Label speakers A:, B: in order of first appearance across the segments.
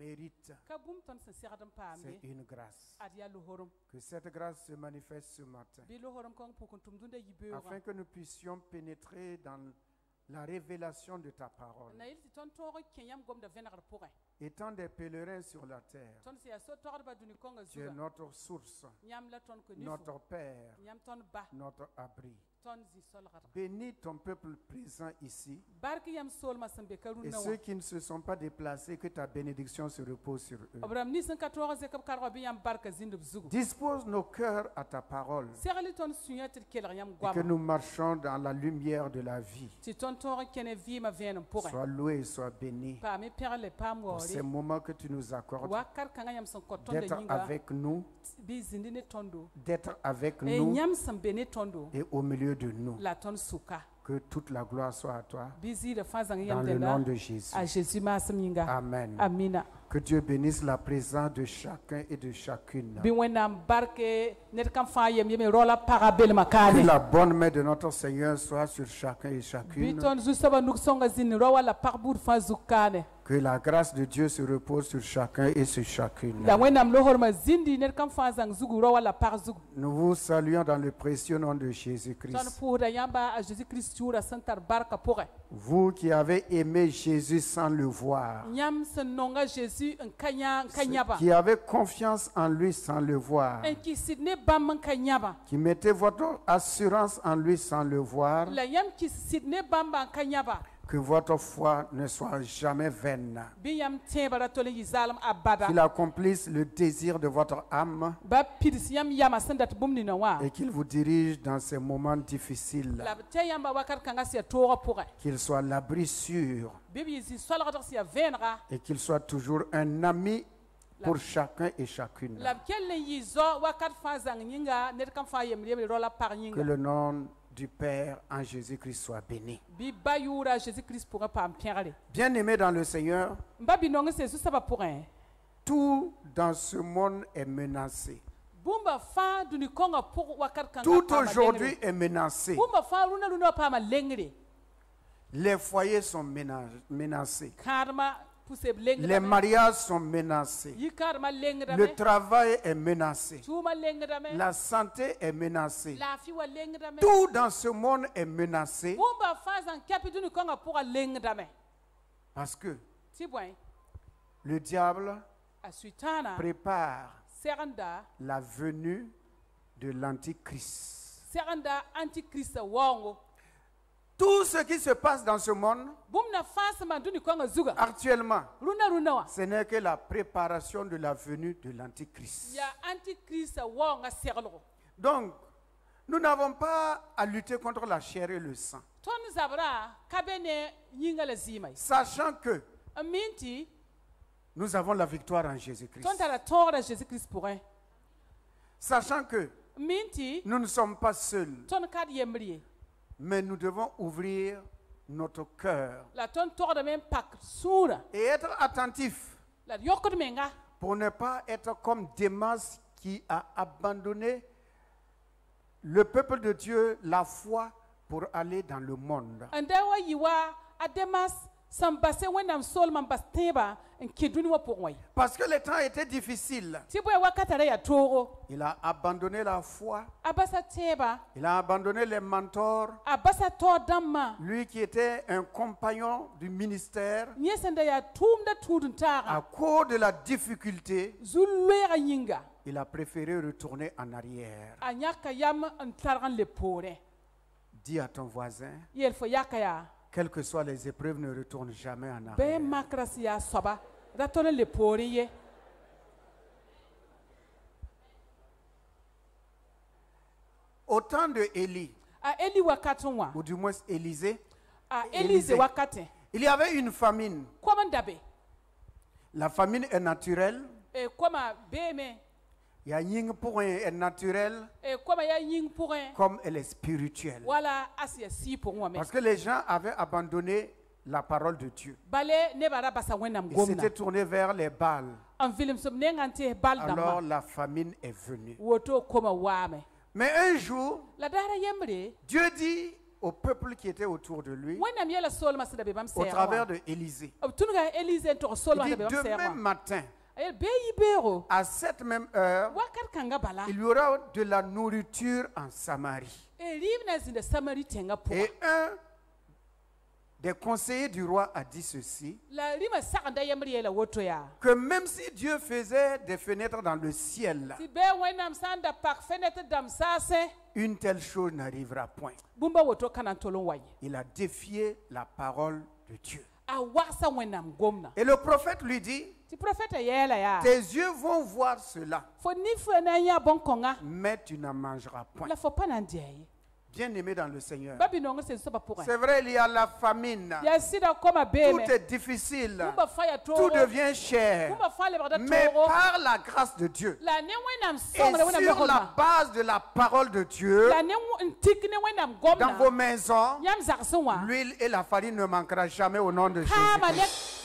A: mérite. C'est une grâce. Que cette grâce se manifeste ce matin. Afin que nous puissions pénétrer dans la révélation de ta parole. Étant des pèlerins sur la terre, tu es notre source, notre Père, notre abri. Bénis ton peuple présent ici et ceux qui ne se sont pas déplacés, que ta bénédiction se repose sur eux. Dispose nos cœurs à ta parole et que nous marchons dans la lumière de la vie. Sois loué et sois béni pour ces moments que tu nous accordes, d'être avec nous, et au milieu de nous. Que toute la gloire soit à toi. Dans le nom de Jésus. Amen. Que Dieu bénisse la présence de chacun et de chacune. Que la bonne main de notre Seigneur soit sur chacun et chacune. Que la grâce de Dieu se repose sur chacun et sur chacune. Nous vous saluons dans le précieux nom de Jésus-Christ. Vous qui avez aimé Jésus sans le voir, qui avez confiance en lui sans le voir, qui mettez votre assurance en lui sans le voir, que votre foi ne soit jamais vaine. Qu'il accomplisse le désir de votre âme et qu'il vous dirige dans ces moments difficiles. Qu'il soit l'abri sûr et qu'il soit toujours un ami pour chacun et chacune. Que le nom du Père en Jésus-Christ soit béni. Bien-aimés dans le Seigneur, tout dans ce monde est menacé. Tout aujourd'hui est menacé. Les foyers sont menacés. Les mariages sont menacés. Le travail est menacé. La santé est menacée. Tout dans ce monde est menacé. Parce que le diable prépare la venue de l'Antichrist. Tout ce qui se passe dans ce monde actuellement, ce n'est que la préparation de la venue de l'Antichrist. Donc, nous n'avons pas à lutter contre la chair et le sang. Sachant que nous avons la victoire en Jésus-Christ. Sachant que nous ne sommes pas seuls. Mais nous devons ouvrir notre cœur et être attentifs pour ne pas être comme Démas qui a abandonné le peuple de Dieu, la foi, pour aller dans le monde. Parce que les temps étaient difficiles. Il a abandonné la foi. Il a abandonné les mentors. Lui qui était un compagnon du ministère. À cause de la difficulté, il a préféré retourner en arrière. Dis à ton voisin, quelles que soient les épreuves, ne retourne jamais en arrière. Au temps de Élie, ou du moins Élisée, il y avait une famine. La famine est naturelle. Il y a une pour est naturelle comme elle est spirituelle. Parce que les gens avaient abandonné la parole de Dieu. Ils s'étaient tournés vers les Baals. Alors la famine est venue. Mais un jour, Dieu dit au peuple qui était autour de lui au travers de Élisée. Il dit demain matin, à cette même heure, il y aura de la nourriture en Samarie. Et un des conseillers du roi a dit ceci, que même si Dieu faisait des fenêtres dans le ciel, une telle chose n'arrivera point. Il a défié la parole de Dieu. Et le prophète lui dit, tes yeux vont voir cela, mais tu n'en mangeras point. Bien-aimé dans le Seigneur, c'est vrai, il y a la famine, tout est difficile, tout devient cher, mais par la grâce de Dieu et sur la base de la parole de Dieu, dans vos maisons, l'huile et la farine ne manqueront jamais au nom de Jésus-Christ.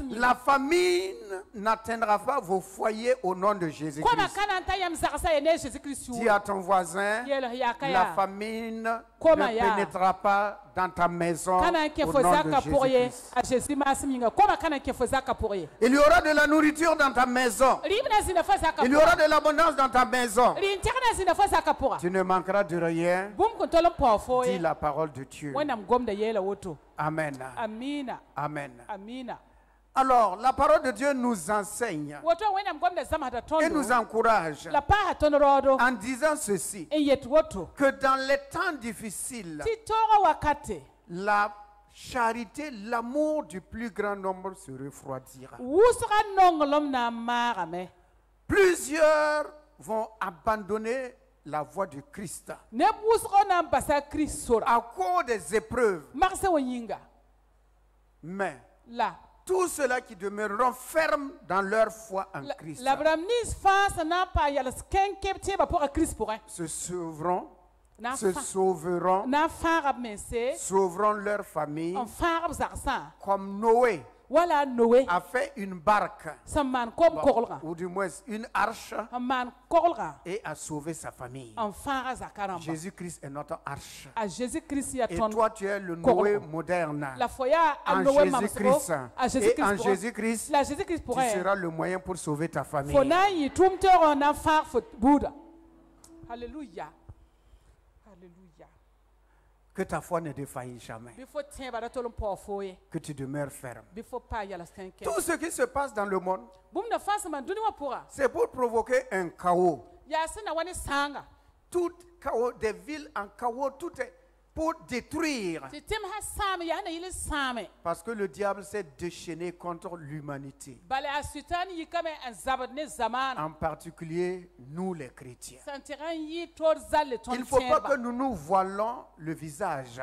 A: La famine n'atteindra pas vos foyers au nom de Jésus-Christ. Dis à ton voisin, la famine ne pénétrera pas dans ta maison au nom de Jésus-Christ. Il y aura de la nourriture dans ta maison. Il y aura de l'abondance dans ta maison. Tu ne manqueras de rien. Dis la parole de Dieu. Amen. Amen. Alors, la parole de Dieu nous enseigne et nous encourage en disant ceci, que dans les temps difficiles, la charité, l'amour du plus grand nombre se refroidira. Plusieurs vont abandonner la voie de Christ à cause des épreuves. Mais tous ceux-là qui demeureront fermes dans leur foi en Christ se sauveront leur famille, comme Noé a fait une barque, ou du moins une arche, et a sauvé sa famille. Jésus-Christ est notre arche. Et toi, tu es le Noé moderne. En Jésus-Christ. Et en Jésus-Christ, tu seras le moyen pour sauver ta famille. Alléluia. Que ta foi ne défaillisse jamais. Que tu demeures ferme. Tout ce qui se passe dans le monde, c'est pour provoquer un chaos. Tout chaos, des villes en chaos, tout est pour détruire. Parce que le diable s'est déchaîné contre l'humanité. En particulier, nous les chrétiens. Il ne faut pas que nous nous voilons le visage.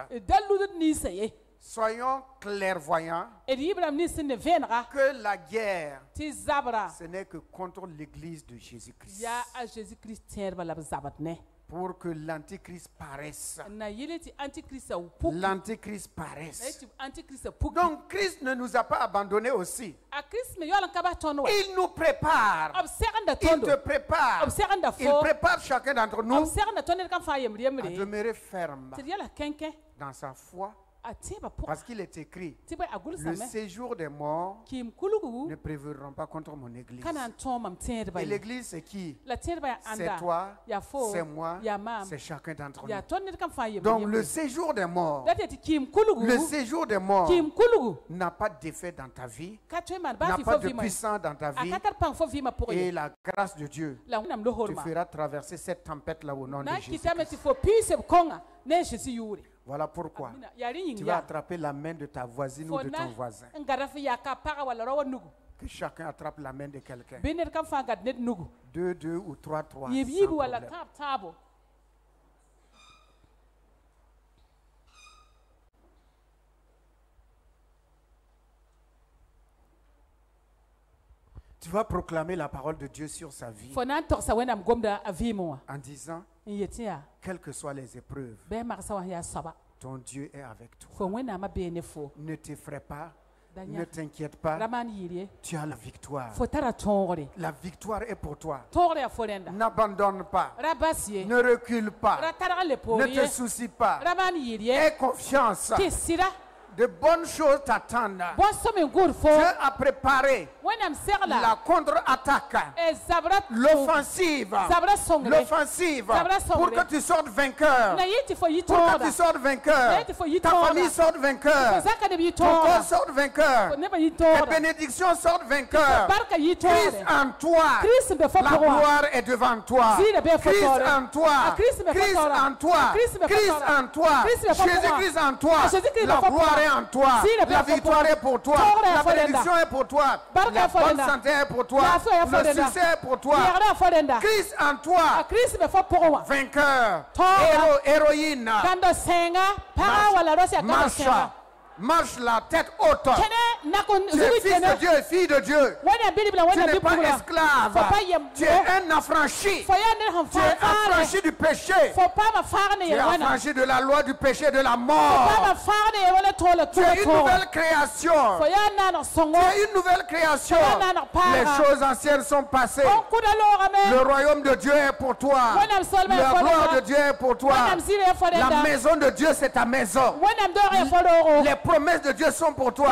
A: Soyons clairvoyants que la guerre, ce n'est que contre l'église de Jésus-Christ. Pour que l'antichrist paraisse. L'antichrist paraisse. Donc Christ ne nous a pas abandonnés aussi. Il nous prépare. Il te prépare. Il prépare chacun d'entre nous à demeurer ferme dans sa foi. Parce qu'il est écrit, le séjour des morts ne prévaudront pas contre mon église. Et l'église, c'est qui? C'est toi, c'est moi, c'est chacun d'entre nous. Donc le séjour des morts, n'a pas d'effet dans ta vie, n'a pas de puissance dans ta vie. Et la grâce de Dieu te fera traverser cette tempête-là au nom de Jésus-Christ. Voilà pourquoi tu vas attraper la main de ta voisine ou de ton voisin. Que chacun attrape la main de quelqu'un. 2 ou 3, sans problème. Tu vas proclamer la parole de Dieu sur sa vie en disant, quelles que soient les épreuves, ton Dieu est avec toi. Ne t'effraie pas, Ne t'inquiète pas, tu as la victoire. La victoire est pour toi. N'abandonne pas, ne recule pas, ne te soucie pas. Aie confiance. De bonnes choses t'attendent. Dieu a préparé la contre-attaque, l'offensive, pour que tu sortes vainqueur. Pour que tu sortes vainqueur. Ta famille sorte vainqueur. Ton corps sorte vainqueur. Tes bénédictions sortent vainqueur. Christ en toi. La gloire est devant toi. Christ en toi. Christ en toi. Christ en toi. Jésus-Christ en toi. La gloire est en toi. La victoire est pour toi. La bénédiction est pour toi. La bonne santé est pour toi. Le succès est pour toi. Christ en toi. Vainqueur. Héros, héroïne. Marche la tête haute. Tu es fils de Dieu et fille de Dieu. Tu n'es pas esclave. Tu es un affranchi. Tu es affranchi du péché. Tu es affranchi de la loi du péché et de la mort. Tu es une nouvelle création. Tu es une nouvelle création. Les choses anciennes sont passées. Le royaume de Dieu est pour toi. La gloire de Dieu est pour toi. La maison de Dieu, c'est ta maison. Les promesses de Dieu sont pour toi.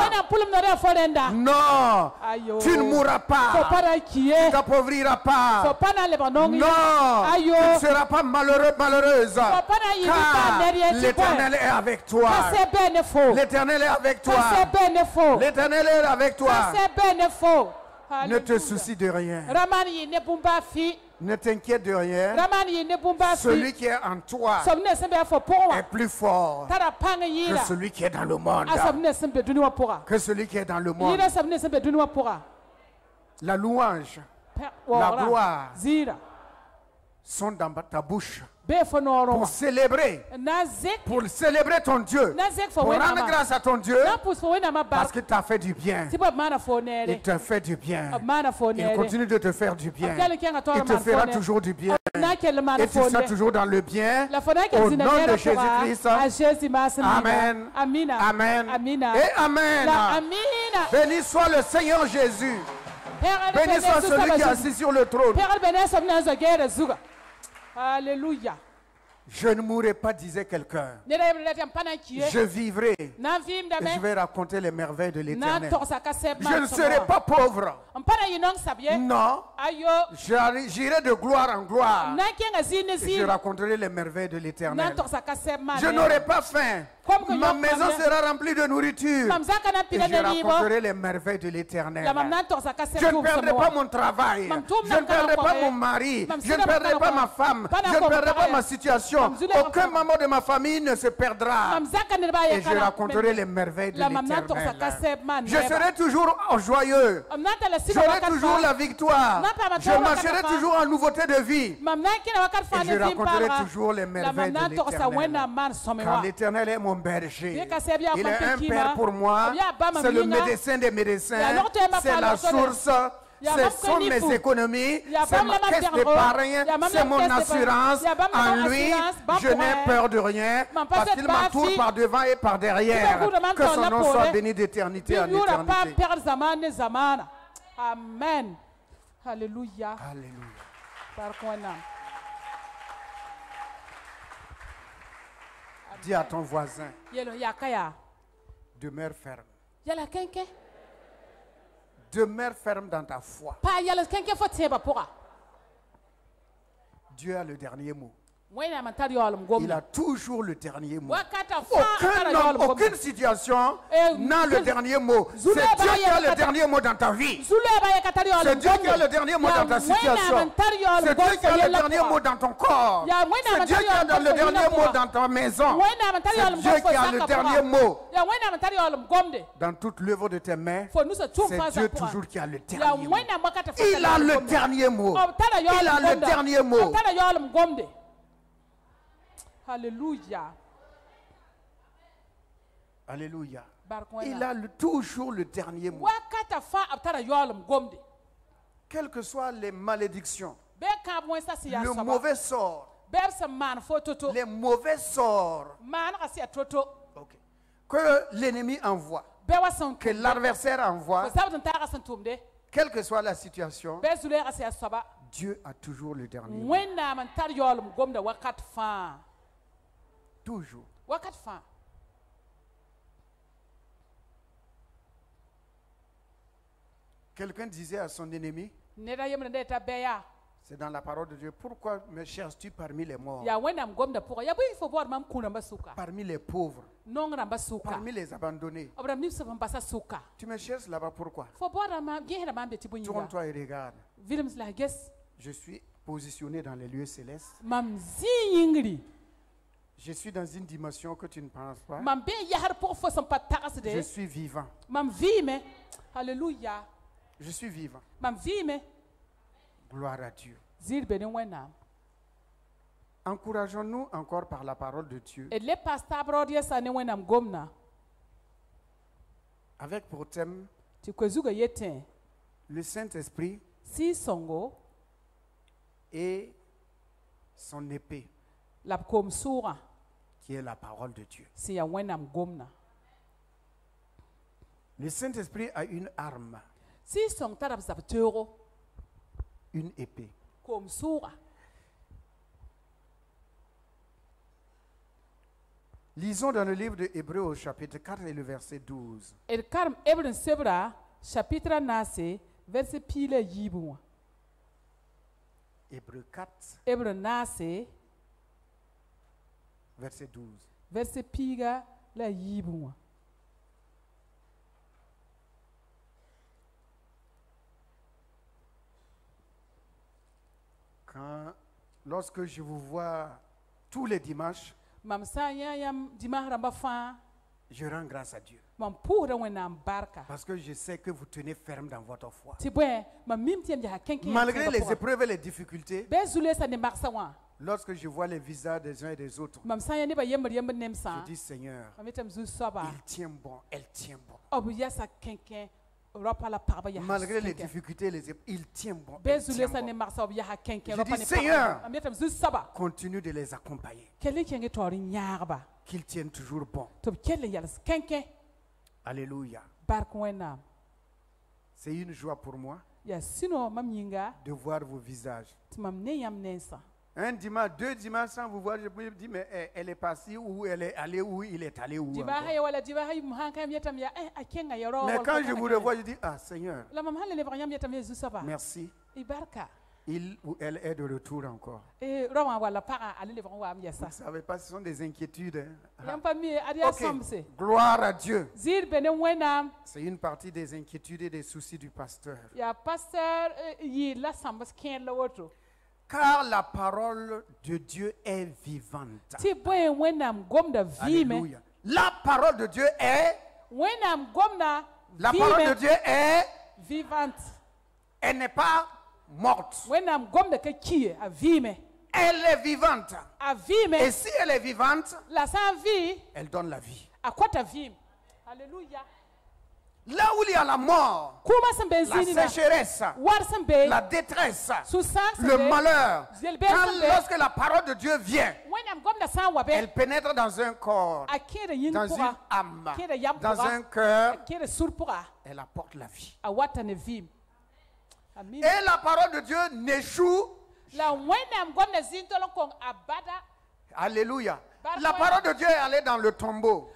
A: Non, tu ne mourras pas. Tu ne t'appauvriras pas. Non, tu ne seras pas malheureux, malheureuse. Car l'Éternel est avec toi. L'Éternel est avec toi. L'Éternel est avec toi. Ne te soucie de rien. Ne t'inquiète de rien. Celui qui est en toi est plus fort que celui qui est dans le monde. Que celui qui est dans le monde. La louange, la gloire sont dans ta bouche. Pour célébrer ton Dieu, pour rendre grâce à ton Dieu, parce qu'il t'a fait du bien. Il te fait du bien. Il continue de te faire du bien. Il te fera toujours du bien. Et tu seras toujours dans le bien. Au nom de Jésus-Christ. Amen. Amen. Et Amen. Béni soit le Seigneur Jésus. Béni soit celui qui est assis sur le trône. Alléluia. Je ne mourrai pas, disait quelqu'un. Je vivrai et je vais raconter les merveilles de l'Éternel. Je ne serai pas pauvre. Non. J'irai de gloire en gloire. Et je raconterai les merveilles de l'Éternel. Je n'aurai pas faim. Ma maison sera remplie de nourriture. Et je raconterai les merveilles de l'Éternel. Je ne perdrai pas mon travail. Je ne perdrai pas mon mari. Je ne perdrai pas ma femme. Je ne perdrai pas ma situation. Aucun membre de ma famille ne se perdra. Et je raconterai les merveilles de l'Éternel. Je serai toujours joyeux. J'aurai toujours la victoire. Je marcherai toujours en nouveauté de vie. Et je raconterai toujours les merveilles de l'Éternel. Car l'Éternel est mon berger. Il est un père pour moi. C'est le médecin des médecins. C'est la source. Ce sont mes économies, c'est ma caisse d'épargne, c'est mon assurance. En lui, je n'ai peur de rien parce qu'il m'entoure par devant et par derrière. Que son nom soit béni d'éternité en éternité.
B: Amen. Alléluia.
A: Alléluia. Dis à ton voisin, demeure ferme. Demeure ferme dans ta foi. Dieu a le dernier mot. Il a toujours le dernier mot. Aucun homme, aucune situation n'a le dernier mot. C'est Dieu qui a le dernier mot dans ta vie. C'est Dieu qui a le dernier mot dans ta situation. C'est Dieu qui a le dernier mot dans ton corps. C'est Dieu qui a le dernier mot dans ta maison. C'est Dieu qui a le dernier mot dans toute l'œuvre de tes mains. C'est Dieu toujours qui a le dernier mot. Il a le dernier mot. Il a le dernier mot.
B: Alléluia.
A: Alléluia. Il a toujours le dernier mot. Quelles que soient les malédictions, le mauvais sort, les mauvais sorts que l'ennemi envoie, que l'adversaire envoie, quelle que soit la situation, Dieu a toujours le dernier mot. Toujours. Quelqu'un disait à son ennemi, c'est dans la parole de Dieu, pourquoi me cherches-tu parmi les morts, parmi les pauvres, parmi les abandonnés? Tu me cherches là-bas, pourquoi? Tourne-toi et regarde. Je suis positionné dans les lieux célestes. Je suis dans une dimension que tu ne penses pas. Je suis vivant.
B: Alléluia.
A: Je suis vivant. Gloire à Dieu. Encourageons-nous encore par la parole de Dieu. Avec pour thème le Saint-Esprit et son épée, qui est la parole de Dieu. Le Saint-Esprit a une arme, une épée. Lisons dans le livre de Hébreux au chapitre 4 et le verset 12. Hébreux 4, verset 12. Lorsque je vous vois tous les dimanches, je rends grâce à Dieu. Parce que je sais que vous tenez ferme dans votre foi. Malgré les épreuves et les difficultés, lorsque je vois les visages des uns et des autres, je dis Seigneur, il tient bon, elle tient bon. Malgré les difficultés, il tient bon. Je dis Seigneur, continue de les accompagner. Qu'ils tiennent toujours bon. Alléluia. C'est une joie pour moi de voir vos visages. Un dimanche, 2 dimanches sans vous voir, je me dis, mais elle est partie où, elle est allée où, il est allé où. Mais quand je vous revois, je dis, ah Seigneur, merci. Il ou elle est de retour encore. Vous ne savez pas, ce sont des inquiétudes. Hein? Okay. Gloire à Dieu. C'est une partie des inquiétudes et des soucis du pasteur. Car la parole de Dieu est vivante. Alléluia. La parole de Dieu est la parole de Dieu est
B: vivante.
A: Elle n'est pas morte. Elle est vivante. Et si elle est vivante, elle donne la vie.
B: Alléluia.
A: Là où il y a la mort, la sécheresse, la détresse, le malheur, lorsque la parole de Dieu vient, elle pénètre dans un corps, dans une âme, dans un cœur, elle apporte la vie. Et la parole de Dieu n'échoue. Alléluia. La parole de Dieu est allée dans le tombeau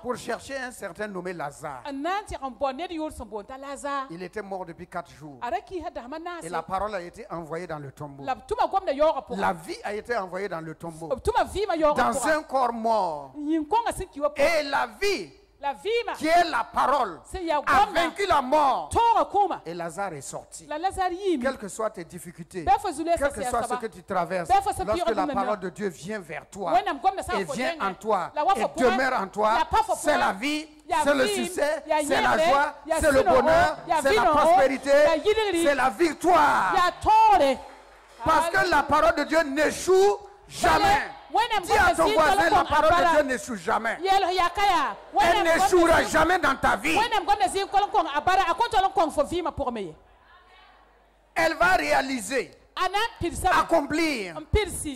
A: pour chercher un certain nommé Lazare. Il était mort depuis 4 jours. Et la parole a été envoyée dans le tombeau. La vie a été envoyée dans le tombeau. Dans un corps mort. Et la vie, qui est la parole, a vaincu la mort. Et Lazare est sorti. Quelles que soient tes difficultés, quel que soit ce que tu traverses, lorsque la parole de Dieu vient vers toi et vient en toi et demeure en toi, c'est la vie, c'est le succès, c'est la joie, c'est le bonheur, c'est la prospérité, c'est la victoire. Parce que la parole de Dieu n'échoue jamais. Dis à ton voisin, la parole de Dieu n'échoue jamais. Elle n'échouera jamais dans ta vie. Elle va réaliser accomplir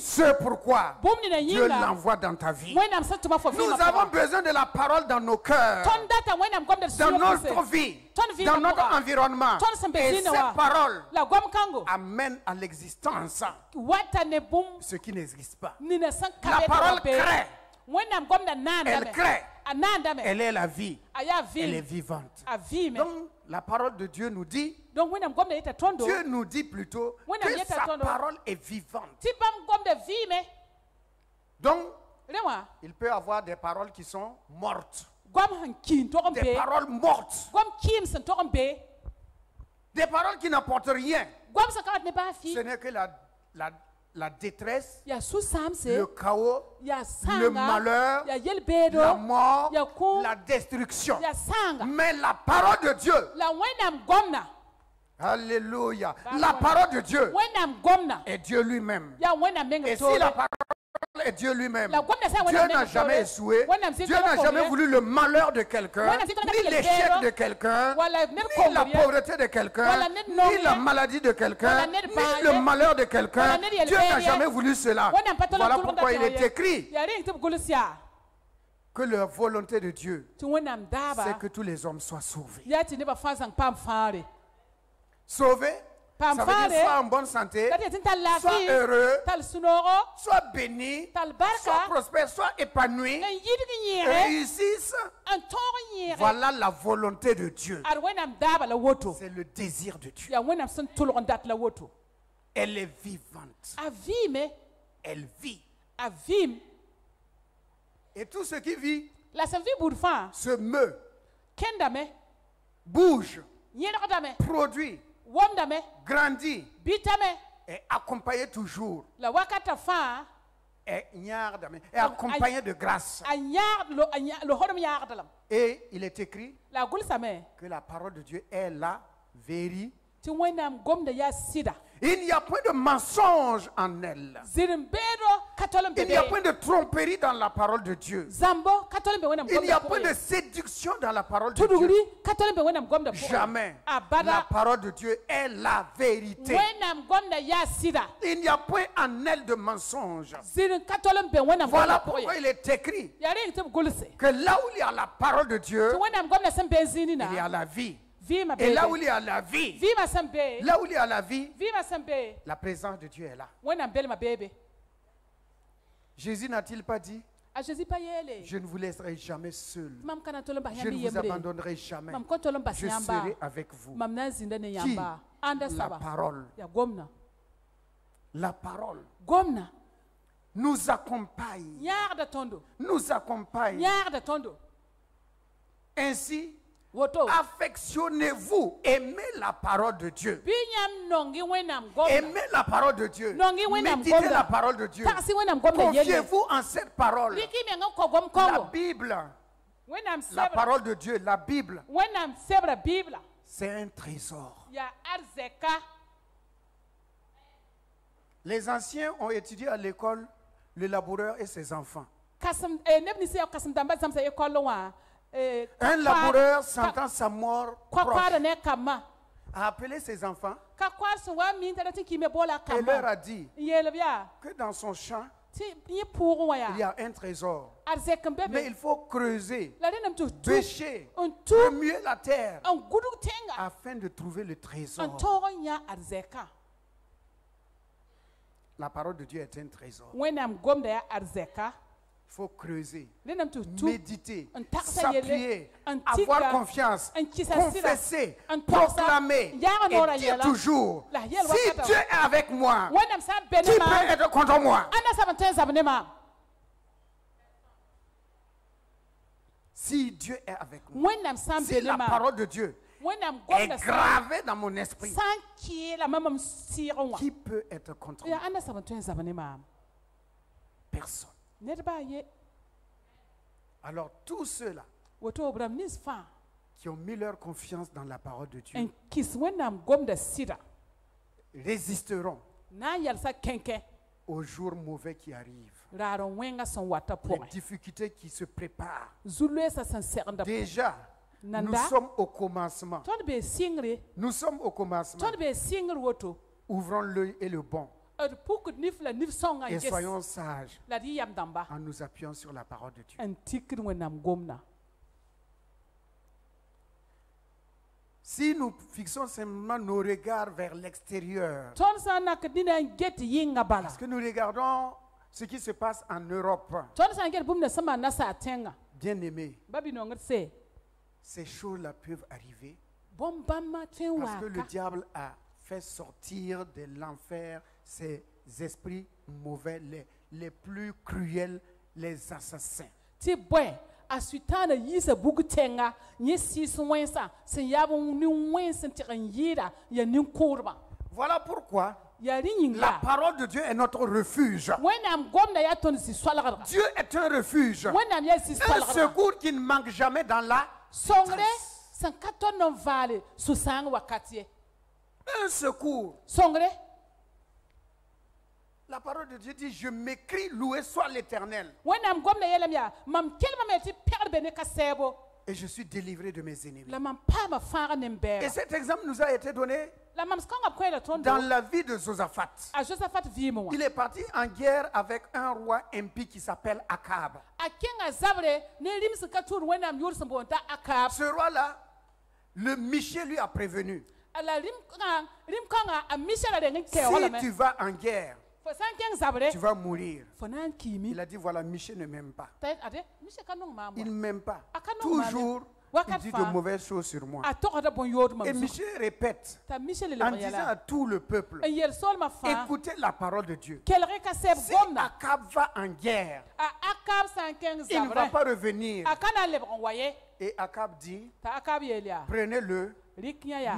A: ce pourquoi Dieu l'envoie dans ta vie. Nous avons besoin de la parole dans nos cœurs, dans notre vie, dans notre environnement. Et cette parole amène à l'existence ce qui n'existe pas. La parole crée. Elle crée. Elle est la vie. Elle est vivante. Donc, la parole de Dieu nous dit, Dieu nous dit plutôt que sa parole est vivante. Donc, il peut y avoir des paroles qui sont mortes. Des paroles mortes. Des paroles qui n'apportent rien. Ce n'est que la détresse, le chaos, le malheur, la mort, la destruction. Mais la parole de Dieu, alléluia, la parole de Dieu est Dieu lui-même. Et si la parole est Dieu lui-même, Dieu n'a jamais échoué, Dieu n'a jamais voulu le malheur de quelqu'un, ni l'échec de quelqu'un, ni la pauvreté de quelqu'un, ni la maladie de quelqu'un, ni le malheur de quelqu'un. Dieu n'a jamais voulu cela. Voilà pourquoi il est écrit que la volonté de Dieu, c'est que tous les hommes soient sauvés. Sauvés, ça veut dire soit en bonne santé, soit heureux, soit béni, soit prospère, soit épanoui, réussisse. Voilà la volonté de Dieu. C'est le désir de Dieu. Elle est vivante. Elle vit. Et tout ce qui vit se meut, bouge, produit, grandit et accompagné toujours et accompagné de grâce. Et il est écrit que la parole de Dieu est la vérité. Il n'y a point de mensonge en elle. Il n'y a point de tromperie dans la parole de Dieu. Il n'y a point de séduction dans la parole de Dieu. Jamais. La parole de Dieu est la vérité. Il n'y a point en elle de mensonge. Voilà pourquoi il est écrit que là où il y a la parole de Dieu, il y a la vie. Et là où il y a la vie, là où il y a la vie, la présence de Dieu est là. Jésus n'a-t-il pas dit, je ne vous laisserai jamais seul, je ne vous abandonnerai jamais, je serai avec vous. Qui? La parole. La parole nous accompagne. Nous accompagne. Ainsi, affectionnez-vous, aimez la parole de Dieu. Aimez la parole de Dieu. Méditez la parole de Dieu. Confiez-vous en cette parole. La Bible, la parole de Dieu, la Bible, c'est un trésor. Les anciens ont étudié à l'école le laboureur et ses enfants. Un laboureur sentant sa mort proche a appelé ses enfants et leur a dit que dans son champ il y a un trésor, mais il faut creuser, bêcher, remuer la terre afin de trouver le trésor. La parole de Dieu est un trésor. Il faut creuser, méditer, s'appuyer, avoir confiance, confesser, proclamer et dire toujours, si Dieu est avec moi, qui peut être contre moi? Si Dieu est avec moi, si la parole de Dieu est gravée dans mon esprit, qui peut être contre moi? Personne. Alors tous ceux-là qui ont mis leur confiance dans la parole de Dieu résisteront aux jours mauvais qui arrivent, les difficultés qui se préparent. Déjà, nous sommes au commencement. Nous sommes au commencement Ouvrons l'œil et le bon. Et soyons sages en nous appuyant sur la parole de Dieu. Si nous fixons simplement nos regards vers l'extérieur, parce que nous regardons ce qui se passe en Europe, bien aimés, ces choses-là peuvent arriver parce que le diable a fait sortir de l'enfer ces esprits mauvais, les plus cruels, les assassins. Voilà pourquoi la parole de Dieu est notre refuge. Dieu est un refuge, un secours qui ne manque jamais dans la détresse. Un secours. La parole de Dieu dit, je m'écris, loué soit l'Éternel. Et je suis délivré de mes ennemis. Et cet exemple nous a été donné dans la vie de Josaphat. Il est parti en guerre avec un roi impie qui s'appelle Akab. Ce roi-là, le Michée lui a prévenu. Si tu vas en guerre, tu vas mourir. Il a dit, voilà, Michée ne m'aime pas. Il ne m'aime pas. Toujours, il dit de mauvaises choses sur moi. Et Michée répète en disant à tout le peuple, écoutez la parole de Dieu. Si Akab va en guerre, il ne va pas revenir. Et Akab dit, prenez-le,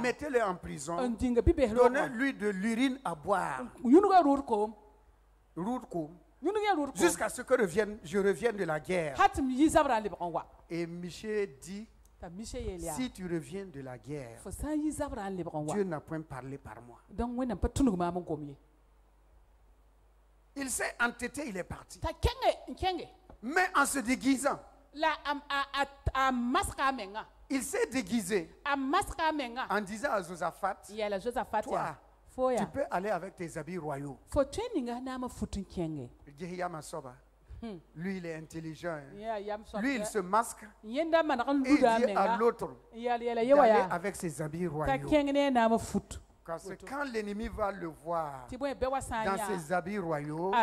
A: mettez-le en prison, donnez-lui de l'urine à boire, jusqu'à ce que je revienne de la guerre. Et Michée dit, si tu reviens de la guerre, Dieu n'a point parlé par moi. Il s'est entêté, il est parti. Mais en se déguisant, il s'est déguisé en disant à Josaphat, toi, tu peux aller avec tes habits royaux. Lui, il est intelligent. Lui, il se masque et il dit à l'autre d'aller avec ses habits royaux. Parce que quand l'ennemi va le voir dans ses habits royaux,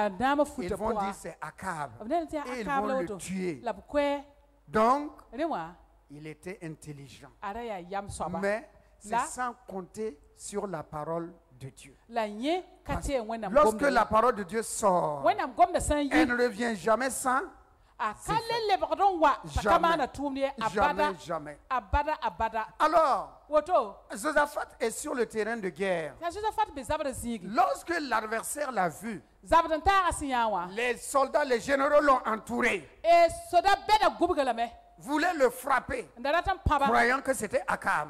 A: ils vont dire c'est Akab et ils vont le tuer. Donc, il était intelligent. Mais c'est sans compter sur la parole de Dieu. Lorsque la parole de Dieu sort, elle ne revient jamais sans. Jamais, jamais. Alors, Josaphat est sur le terrain de guerre. Lorsque l'adversaire l'a vu, les soldats, les généraux l'ont entouré, voulaient le frapper, croyant que c'était Akab.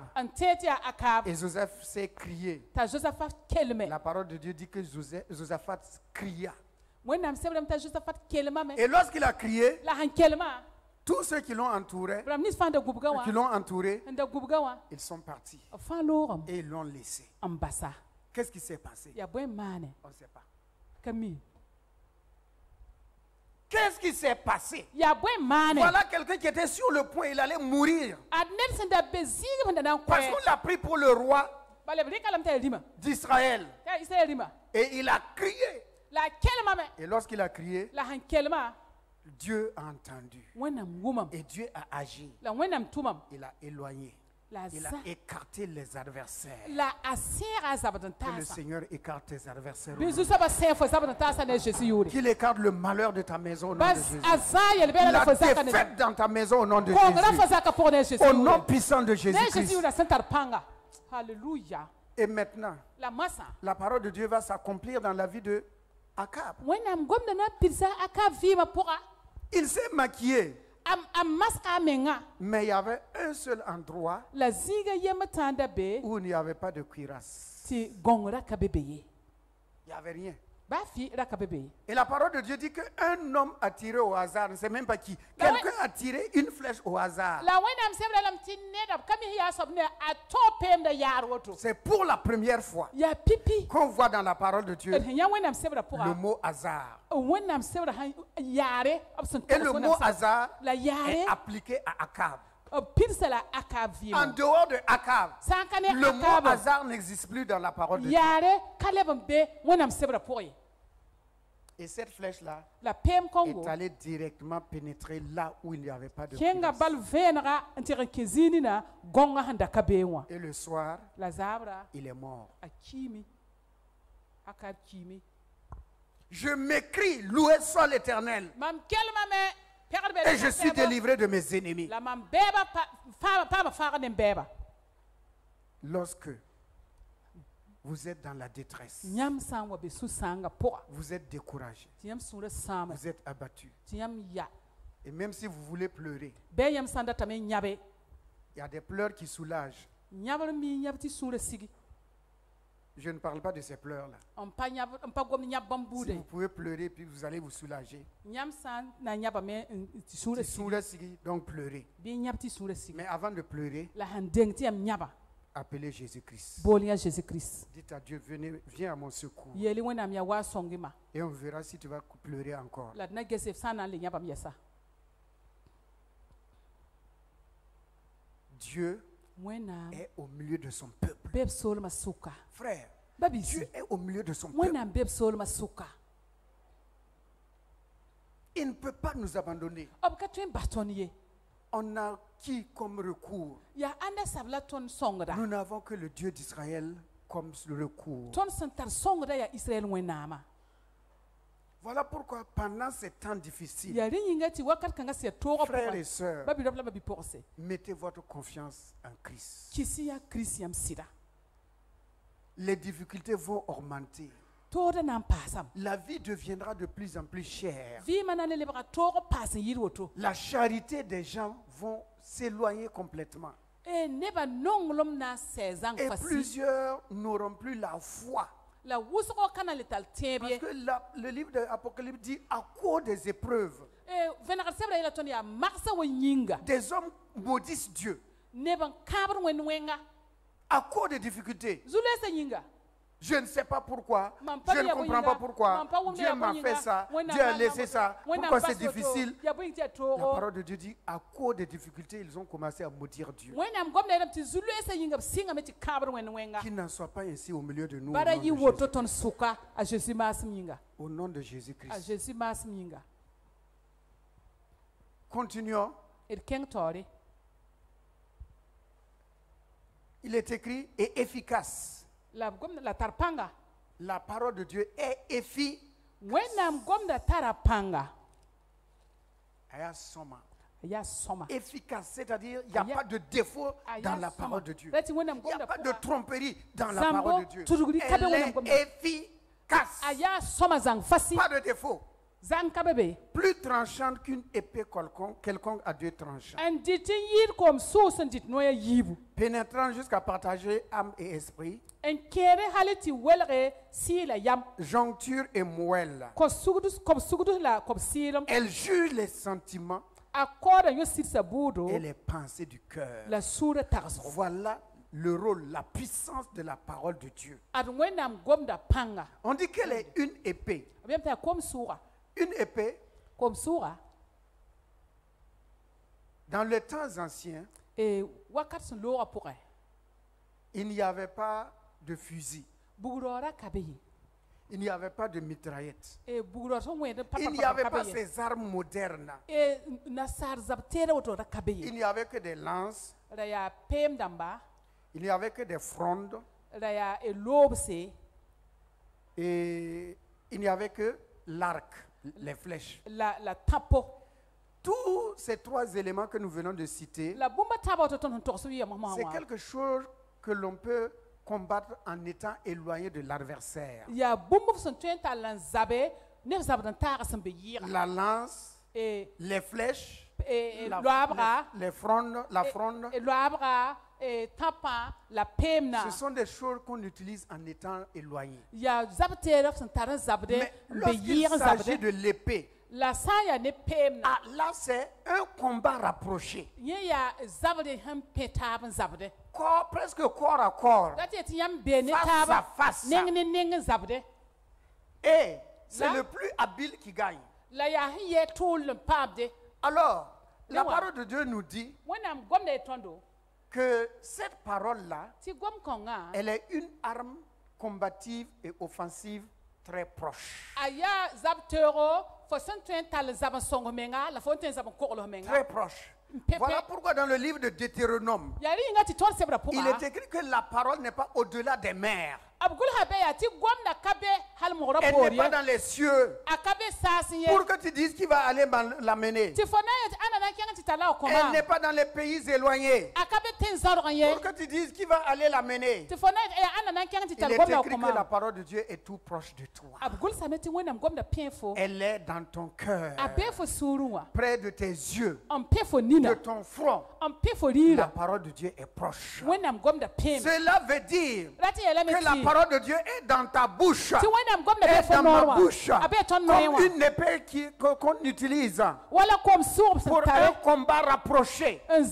A: Et Joseph s'est crié. La parole de Dieu dit que Josaphat cria. Et lorsqu'il a crié, tous ceux qui l'ont entouré, ils sont partis. Et ils l'ont laissé. Qu'est-ce qui s'est passé? On ne sait pas. Qu'est-ce qui s'est passé? Voilà quelqu'un qui était sur le point, il allait mourir. Parce qu'on l'a pris pour le roi d'Israël. Et il a crié. Et lorsqu'il a crié, Dieu a entendu. Et Dieu a agi. Il a éloigné. Il a écarté les adversaires. Que le Seigneur écarte tes adversaires. Qu'il écarte le malheur de ta maison au nom de Jésus. La défaite dans ta maison au nom de Jésus. Au nom puissant de Jésus-Christ. Et maintenant, la parole de Dieu va s'accomplir dans la vie de Akab. Il s'est maquillé. Mais il y avait un seul endroit où il n'y avait pas de cuirasse. Il n'y avait rien. Et la parole de Dieu dit qu'un homme a tiré au hasard, ne sait même pas qui. Quelqu'un a tiré une flèche au hasard. C'est pour la première fois qu'on voit dans la parole de Dieu le mot hasard. Et le mot hasard est appliqué à Akab. En dehors de Akab, le mot hasard n'existe plus dans la parole de Dieu. Et cette flèche-là est allée directement pénétrer là où il n'y avait pas de place. Et le soir, il est mort. Je m'écris, loué soit l'Éternel. Et je suis délivré de mes ennemis. Lorsque vous êtes dans la détresse, vous êtes découragé, vous êtes abattu. Et même si vous voulez pleurer, il y a des pleurs qui soulagent. Je ne parle pas de ces pleurs-là. Si vous pouvez pleurer, puis vous allez vous soulager. Donc pleurez. Mais avant de pleurer, appelez Jésus-Christ. Dites à Dieu, viens à mon secours. Et on verra si tu vas pleurer encore. Dieu est au milieu de son peuple. Frère, Dieu est au milieu de son peuple. Il ne peut pas nous abandonner. On a qui comme recours? Nous n'avons que le Dieu d'Israël comme recours. Voilà pourquoi pendant ces temps difficiles, frères et sœurs, mettez votre confiance en Christ. Les difficultés vont augmenter. La vie deviendra de plus en plus chère. La charité des gens vont s'éloigner complètement. Et plusieurs n'auront plus la foi. Parce que le livre de l'Apocalypse dit à cause des épreuves, des hommes maudissent Dieu. À cause des difficultés. Je ne sais pas pourquoi, je ne comprends pas pourquoi, Dieu m'a fait ça, Dieu a laissé ça, pourquoi c'est difficile. La parole de Dieu dit, à cause des difficultés, ils ont commencé à maudire Dieu. Qu'il n'en soit pas ainsi au milieu de nous. Au nom de Jésus-Christ. Continuons. Il est écrit, et efficace. La parole de Dieu est efficace. Efficace, c'est-à-dire il n'y a pas de défaut dans la parole de Dieu. Il n'y a pas de tromperie dans la parole de Dieu. Elle est efficace. Pas de défaut. Plus tranchante qu'une épée quelconque à deux tranchants. Pénétrant jusqu'à partager âme et esprit. Joncture et moelle. Elle juge les sentiments et les pensées du cœur. Voilà le rôle, la puissance de la parole de Dieu. On dit qu'elle est une épée. Une épée, dans les temps anciens, il n'y avait pas de fusil. Il n'y avait pas de mitraillette. Il n'y avait pas ces armes modernes. Il n'y avait que des lances. Il n'y avait que des frondes. Et il n'y avait que l'arc. Les flèches. Tous ces trois éléments que nous venons de citer, c'est quelque chose que l'on peut combattre en étant éloigné de l'adversaire. La lance, les flèches, les frondes, la fronde. Ce sont des choses qu'on utilise en étant éloigné. Mais lorsqu'il s'agit de l'épée, là c'est un combat rapproché. presque corps à corps, face à face. Et c'est le plus habile qui gagne. Alors, la parole de Dieu nous dit que cette parole-là, elle est une arme combative et offensive très proche. Très proche. Voilà pourquoi dans le livre de Deutéronome, il est écrit que la parole n'est pas au-delà des mers. Elle n'est pas dans les cieux pour que tu dises qu'il va aller l'amener. Elle n'est pas dans les pays éloignés pour que tu dises qu'il va aller l'amener. Il est écrit que la parole de Dieu est tout proche de toi. Elle est dans ton cœur, près de tes yeux, de ton front. La parole de Dieu est proche. Cela veut dire que la parole de Dieu est dans ta bouche, est dans ma bouche, comme une épée qu'on utilise pour un combat rapproché. Un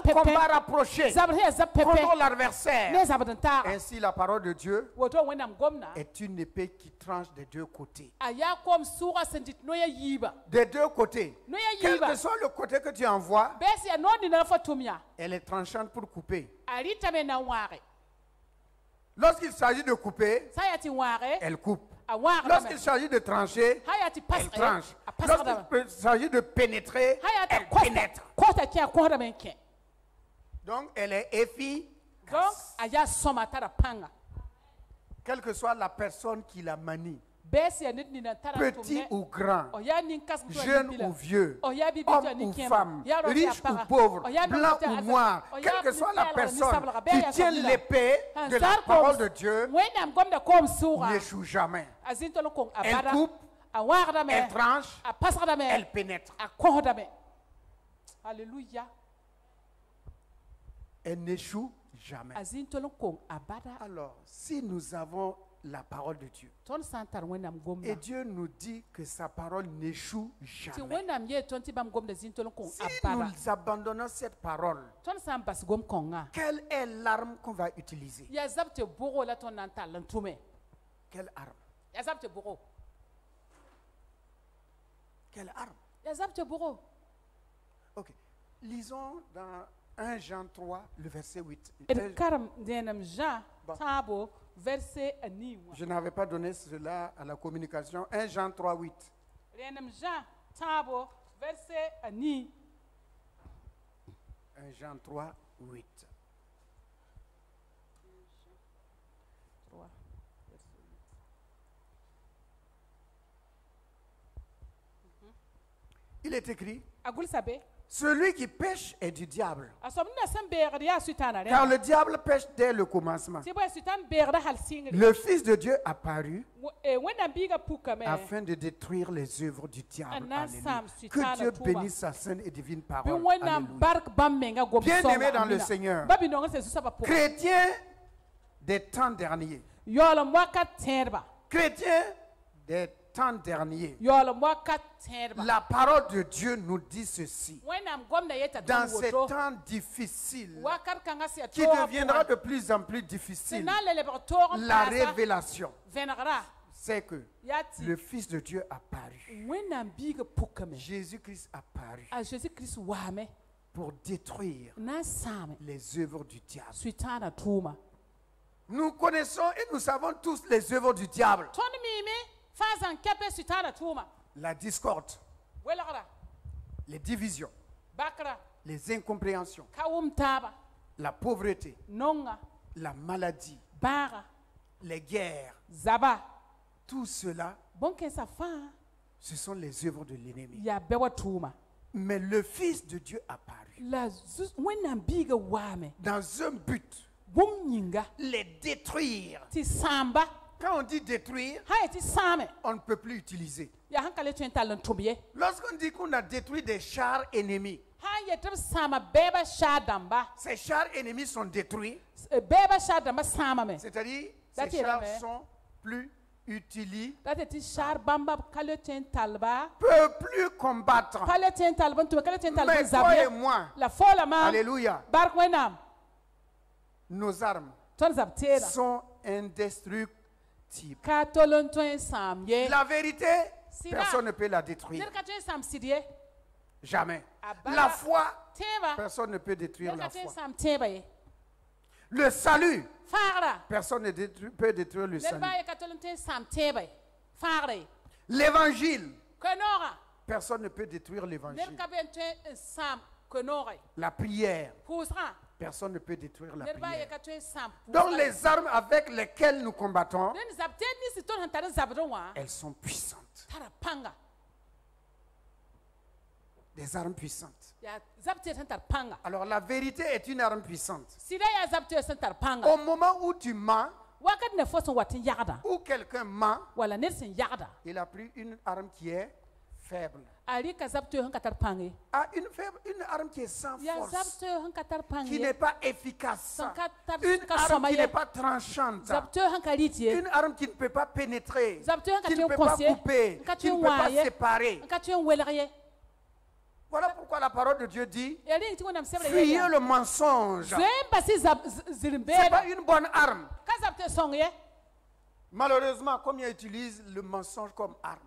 A: combat rapproché contre l'adversaire. Ainsi, la parole de Dieu est une épée qui tranche des deux côtés. Des deux côtés. Quel que soit le côté que tu envoies, elle est tranchante pour couper. Lorsqu'il s'agit de couper, elle coupe. Lorsqu'il s'agit de trancher, elle tranche. Lorsqu'il s'agit de pénétrer, elle pénètre. Donc, elle est efficace. Quelle que soit la personne qui la manie, petit ou grand, jeune ou vieux, homme ou femme, riche ou pauvre, blanc ou noir, quelle que soit la personne qui tient l'épée de la parole de Dieu, n'échoue jamais. Elle coupe, elle tranche, elle pénètre.
B: Alléluia.
A: Elle n'échoue jamais. Alors, si nous avons la parole de Dieu, et Dieu nous dit que sa parole n'échoue jamais, si nous abandonnons cette parole, quelle est l'arme qu'on va utiliser? Quelle arme? Quelle arme? Ok. Lisons dans 1 Jean 3, le verset 8. Je n'avais pas donné cela à la communication. 1 Jean 3, 8. 1 Jean 3, 8. Il est écrit: celui qui pêche est du diable. Car le diable pêche dès le commencement. Le Fils de Dieu apparut afin de détruire les œuvres du diable. Alléluia. Que Dieu bénisse sa sainte et divine parole. Alléluia. Bien-aimés dans le Seigneur, chrétiens des temps derniers, chrétiens des temps derniers, la parole de Dieu nous dit ceci: dans ces temps difficiles, qui deviendra de plus en plus difficile, la révélation, c'est que le Fils de Dieu apparu. Jésus-Christ apparu pour détruire les œuvres du diable. Nous connaissons et nous savons tous les œuvres du diable. La discorde, les divisions, les incompréhensions, la pauvreté, la maladie, les guerres, tout cela, ce sont les œuvres de l'ennemi. Mais le Fils de Dieu apparu dans un but: les détruire. Quand on dit détruire, on ne peut plus utiliser. Lorsqu'on dit qu'on a détruit des chars ennemis, ces chars ennemis sont détruits. C'est-à-dire, ces chars sont plus utilisés, ne peuvent plus combattre. Mais toi et moi, alléluia, nos armes sont indestructibles. La vérité, personne ne peut la détruire. Jamais. La foi, personne ne peut détruire la foi. Le salut, personne ne peut détruire le salut. L'évangile, personne ne peut détruire l'évangile. La prière, personne ne peut détruire la prière. Donc les armes avec lesquelles nous combattons, elles sont puissantes. Des armes puissantes. Alors la vérité est une arme puissante. Au moment où tu mens, ou quelqu'un ment, il a pris une arme qui est faible. Une arme qui est sans force, qui n'est pas efficace, une arme qui n'est pas tranchante, une arme qui ne peut pas pénétrer, qui ne peut pas couper, qui ne peut pas séparer. Voilà pourquoi la parole de Dieu dit, fuyez le mensonge. Ce n'est pas une bonne arme. Malheureusement, combien utilisent le mensonge comme arme?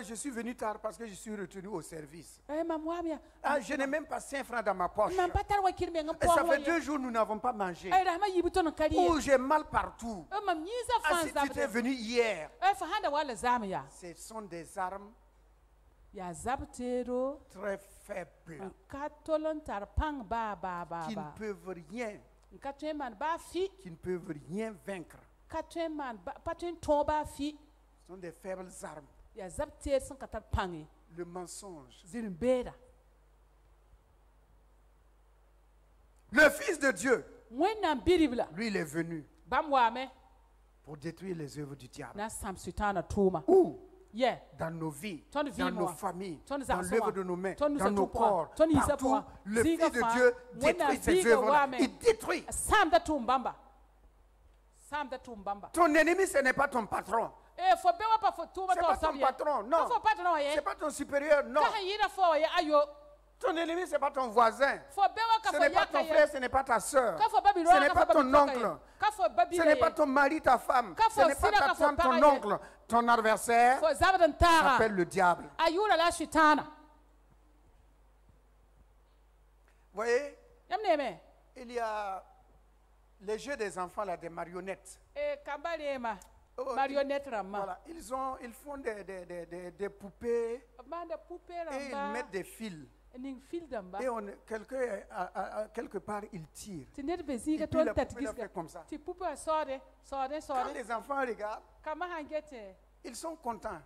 A: Je suis venu tard parce que je suis retenu au service. Je n'ai même pas 5 francs dans ma poche. Et ça fait 2 jours que nous n'avons pas mangé. Oh, j'ai mal partout. Si tu étais venu hier, ce sont des armes très faibles qui ne peuvent rien. Qui ne peuvent rien vaincre. Ce sont des faibles armes. Le mensonge. Le Fils de Dieu, lui, il est venu pour détruire les œuvres du diable. Où? Dans nos vies, dans nos familles, dans l'œuvre de nos mains, dans nos corps, partout, le Fils de Dieu détruit ces œuvres-là. Il détruit. Ton ennemi, ce n'est pas ton patron. Ce n'est pas ton patron, non. Ce n'est pas ton supérieur, non. Ton ennemi, ce n'est pas ton voisin. Ce n'est pas ton frère, ce n'est pas ta soeur. Ce n'est pas ton oncle. Ce n'est pas ton mari, ta femme. Ce n'est pas ta femme, ton oncle. Ton adversaire s'appelle le diable. Vous voyez, il y a les jeux des enfants, là, des marionnettes. Voilà. Ils font des poupées et ils mettent des fils. Et quelque part, ils tirent. Et puis la poupée la fait comme ça. Quand les enfants regardent, ils sont contents.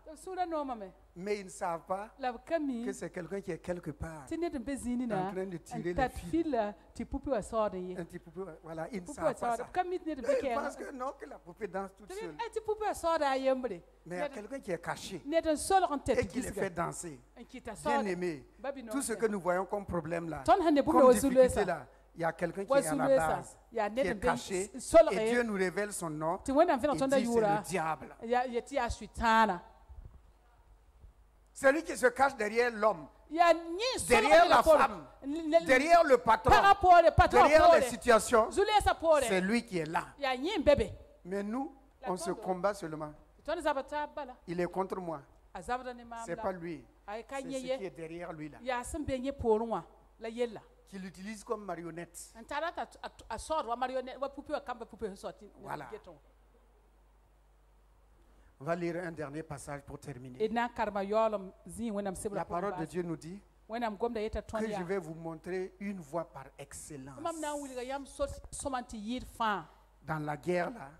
A: Mais ils ne savent pas que c'est quelqu'un qui est quelque part en train de tirer les fils. Un petit poupée, voilà, ils ne savent pas ça. Ils pensent que non, que la poupée danse toute seule. Mais il y a quelqu'un qui est caché et qui les fait danser. Bien aimé, tout ce que nous voyons comme problème là, comme difficulté là, il y a quelqu'un qui est à la base, qui est caché, et Dieu nous révèle son nom, et dit c'est le diable. Celui qui se cache derrière l'homme, derrière la femme, derrière le patron, derrière les situations, c'est lui qui est là. Mais nous, on se combat seulement. Il est contre moi. C'est pas lui. C'est ce qui est derrière lui là. Qui l'utilise comme marionnette. Voilà. On va lire un dernier passage pour terminer. La parole de Dieu nous dit que je vais vous montrer une voie par excellence. Dans la guerre là,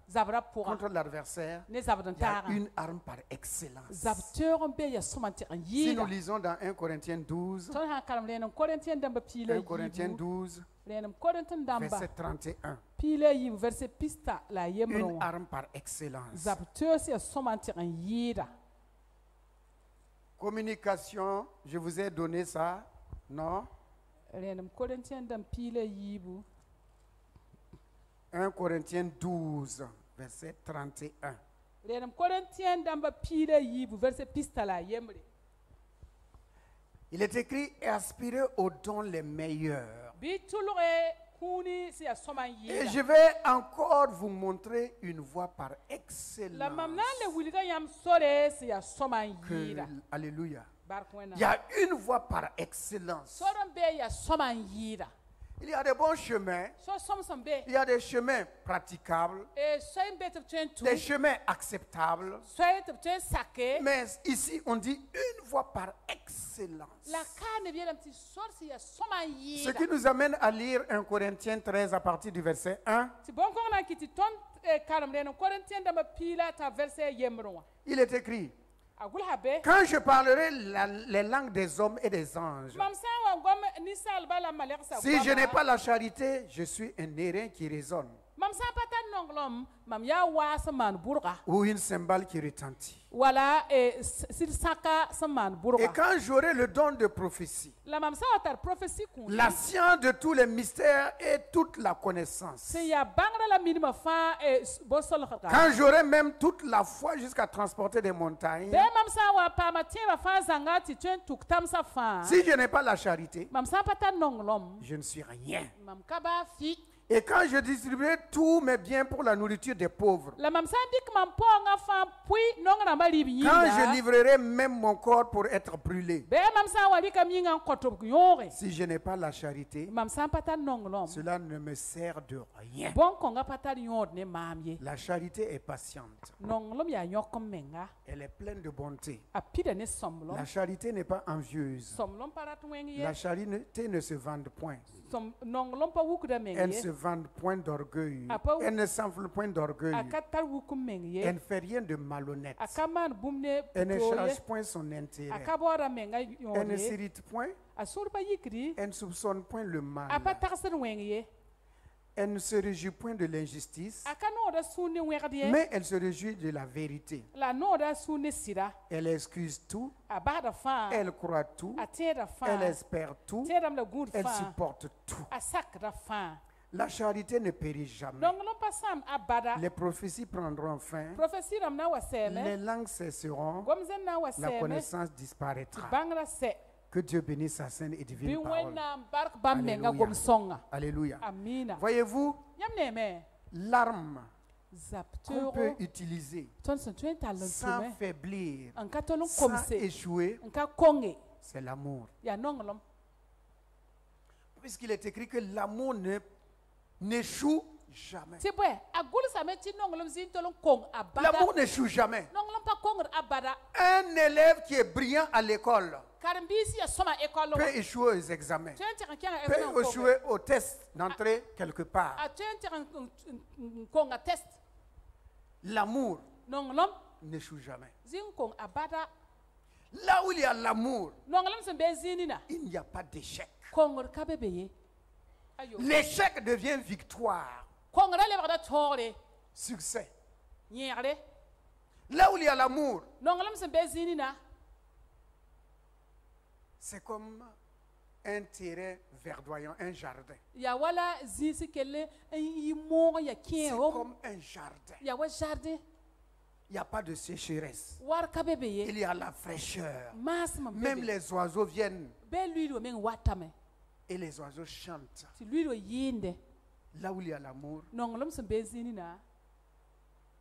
A: contre l'adversaire, il y a une arme par excellence. Si nous lisons dans 1 Corinthiens 12, 1 Corinthiens 12, verset 31, une arme par excellence. Communication, je vous ai donné ça, non? 1 Corinthiens 12, verset 31. Il est écrit, aspirez aux dons les meilleurs. Et je vais encore vous montrer une voie par excellence. Alléluia. Il y a une voie par excellence. Il y a des bons chemins. Il y a des chemins praticables. Des chemins acceptables. Mais ici, on dit une voie par excellence. Ce qui nous amène à lire 1 Corinthiens 13 à partir du verset 1. Il est écrit: quand je parlerai les langues des hommes et des anges, si je n'ai pas la charité, je suis un airain qui résonne ou une cymbale qui retentit. Et quand j'aurai le don de prophétie, la science de tous les mystères et toute la connaissance, quand j'aurai même toute la foi jusqu'à transporter des montagnes, si je n'ai pas la charité, je ne suis rien. Et quand je distribuerai tous mes biens pour la nourriture des pauvres, quand je livrerai même mon corps pour être brûlé, si je n'ai pas la charité, cela ne me sert de rien. La charité est patiente. Elle est pleine de bonté. La charité n'est pas envieuse. La charité ne se vend point. Elle ne se vend point d'orgueil. Elle ne s'enfle point d'orgueil. Elle ne fait rien de malhonnête. Elle ne cherche point son intérêt. Elle ne s'irrite point. Elle ne soupçonne point le mal. Elle ne se réjouit point de l'injustice, mais elle se réjouit de la vérité. Elle excuse tout, elle croit tout, elle espère tout, elle supporte tout. La charité ne périt jamais. Les prophéties prendront fin, les langues cesseront, la connaissance disparaîtra. Que Dieu bénisse sa sainte et divine parole. Alléluia. Alléluia. Voyez-vous, l'arme qu'on peut utiliser sans faiblir, sans échouer, c'est l'amour. Puisqu'il est écrit que l'amour n'échoue jamais. L'amour n'échoue jamais. Un élève qui est brillant à l'école peut échouer aux examens, peut échouer au test d'entrée quelque part. L'amour n'échoue jamais. Là où il y a l'amour, il n'y a pas d'échec. L'échec devient victoire, succès. Là où il y a l'amour, c'est comme un terrain verdoyant, un jardin. C'est comme un jardin. Il n'y a pas de sécheresse. Il y a la fraîcheur. Même les oiseaux viennent. Et les oiseaux chantent. Là où il y a l'amour,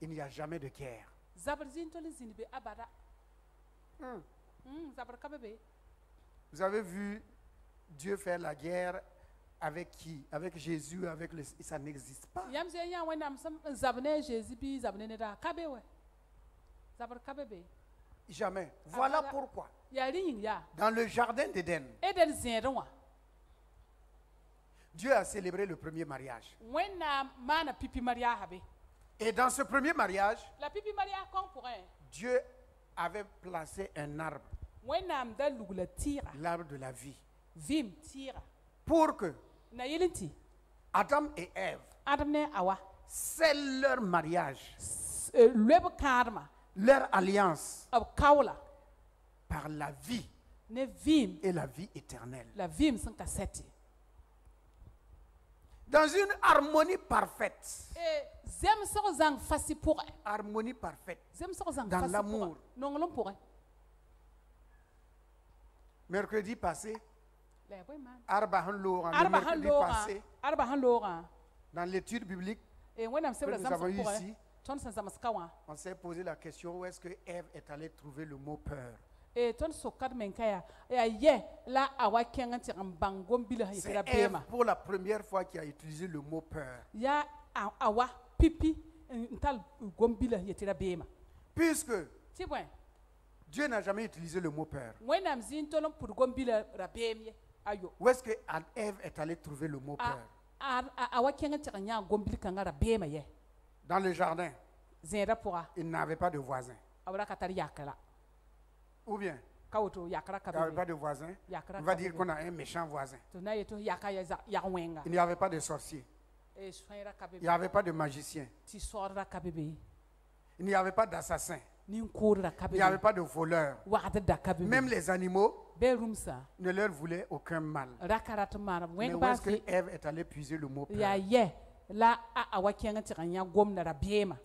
A: il n'y a jamais de guerre. Vous avez vu Dieu faire la guerre avec qui? Avec Jésus, avec le... Ça n'existe pas. Jamais. Voilà pourquoi. Dans le jardin d'Éden, Dieu a célébré le premier mariage. Et dans ce premier mariage, Dieu avait placé un arbre. L'arbre de la vie. Pour que Adam et Ève, c'est leur mariage, leur alliance par la vie et la vie éternelle. Dans une harmonie parfaite. Harmonie parfaite. Dans l'amour. Mercredi passé, Arba han Laurent, le mercredi passé, dans l'étude biblique que nous avons eue ici, on s'est posé la question où est-ce que Ève est allée trouver le mot peur. C'est Ève pour la première fois qui a utilisé le mot peur. Puisque Dieu n'a jamais utilisé le mot peur. Où est-ce que Ève est allée trouver le mot peur? Dans le jardin, il n'avait pas de voisin. Ou bien, il n'avait pas de voisin. On va dire qu'on a un méchant voisin. Il n'y avait pas de sorcier. Il n'y avait pas de magicien. Il n'y avait pas d'assassin. Il n'y avait pas de voleur. Même les animaux ne leur voulaient aucun mal. Mais où est-ce que Ève est allée puiser le mot peur?